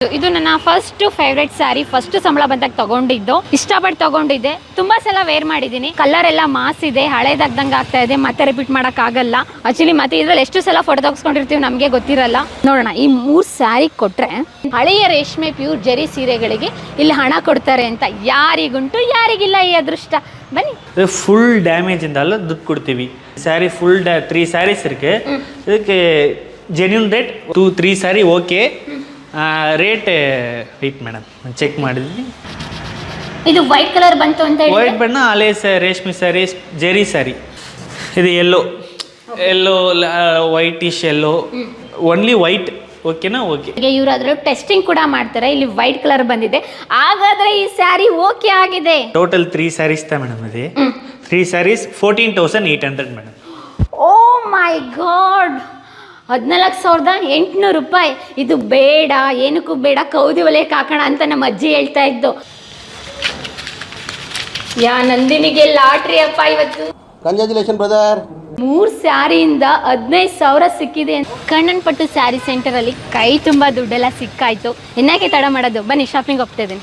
ಇದು ನನ್ನ first favourite sari. First ಸಂಬಳ ಬಂದಾಗ ತಗೊಂಡಿದ್ದು, ಇಷ್ಟಪಟ್ಟು ತಗೊಂಡಿದ್ದೆ. ತುಂಬಾ ಸಲ ವೇರ್ ಮಾಡಿದ್ದೀನಿ. ಕಲರ್ ಎಲ್ಲ ಮಾಸ್ ಇದೆ, ಹಳೇದಾಗ್ದಂಗೆ ಆಗ್ತಾ ಇದೆ, ಮತ್ತೆ ರಿಪೀಟ್ ಮಾಡಕ್ ಆಗಲ್ಲ. ಆಕ್ಚುಲಿ ಮತ್ತೆ ಇದ್ರಲ್ಲಿ ಎಷ್ಟು ಸಲ ಫೋಟೋ ತೆಗೆಸ್ಕೊಂಡಿರ್ತೀವಿ ನಮಗೆ ಗೊತ್ತಿರಲ್ಲ. ನೋಡೋಣ, ಈ 3 ಸ್ಯಾರಿ ಕೊಟ್ರೆ ಹಳೆಯ ರೇಷ್ಮೆ ಪ್ಯೂರ್ ಜರಿ ಸೀರೆಗಳಿಗೆ ಇಲ್ಲಿ ಹಣ ಕೊಡ್ತಾರೆ ಅಂತ ಯಾರಿಗುಂಟು ಯಾರಿಗಿಲ್ಲ ಈ ಅದೃಷ್ಟ. ಬನ್ನಿ. ಫುಲ್ ಡ್ಯಾಮೇಜ್ ಇಂದ ಅಲ್ಲ ದುಡ್ಡು ಕೊಡ್ತೀವಿ. ಸ್ಯಾರಿ ಫುಲ್ 3 ಸ್ಯಾರೀಸ್ ಇருக்கு. ಇದಕ್ಕೆ genuine rate 2-3 sari okay. Rate weight madam check ಮಾಡಿದ್ವಿ. ಇದು ವೈಟ್ ಕಲರ್ ಬಂತು ಅಂತ ಹೇಳಿ, ವೈಟ್ ಬಣ್ಣ ಹಳೆ ರೇಷ್ಮೆ ಸ್ಯಾರಿ, ಜೆರಿ ಸ್ಯಾರಿ. ಇದು ಎಲ್ಲೋ ವೈಟಿಶ್ ಎಲ್ಲೋ, ಓನ್ಲಿ ವೈಟ್. ಓಕೆನಾ? ಓಕೆ. ಇವರು ಅದ್ರಲ್ಲಿ ಟೆಸ್ಟಿಂಗ್ ಕೂಡ ಮಾಡ್ತಾರೆ. ಇಲ್ಲಿ ವೈಟ್ ಕಲರ್ ಬಂದಿದೆ, ಹಾಗಾದ್ರೆ ಈ ಸ್ಯಾರಿ ಓಕೆ ಆಗಿದೆ. ಟೋಟಲ್ 3 ಸ್ಯಾರೀಸ್ ಮೇಡಮ್ ಇದೆ. 3 ಸ್ಯಾರೀಸ್ 14,800 ಮೇಡಮ್. ಓ ಮೈ ಗಾಡ್, 14,800 ರೂಪಾಯಿ. ಇದು ಬೇಡ, ಏನಕ್ಕೂ ಬೇಡ, ಕೌದಿ ಒಲೆಗೆ ಹಾಕೋಣ ಅಂತ ನಮ್ಮ ಅಜ್ಜಿ ಹೇಳ್ತಾ ಇದ್ದು. ನಂದಿನಿಗೆ ಲಾಟ್ರಿ ಅಪ್ಪ ಇವತ್ತು. Congratulation brother. 3 ಸ್ಯಾರಿಯಿಂದ 15,000 ಸಿಕ್ಕಿದೆ. ಕಣ್ಣನ್ ಪಟ್ಟು ಸ್ಯಾರಿ ಸೆಂಟರ್ ಅಲ್ಲಿ ಕೈ ತುಂಬಾ ದುಡ್ಡೆಲ್ಲ ಸಿಕ್ಕಾಯ್ತು. ಇನ್ನಾಕೆ ತಡ ಮಾಡೋದು, ಬನ್ನಿ ಶಾಪಿಂಗ್ ಹೋಗ್ತಾ ಇದ್ದೀನಿ.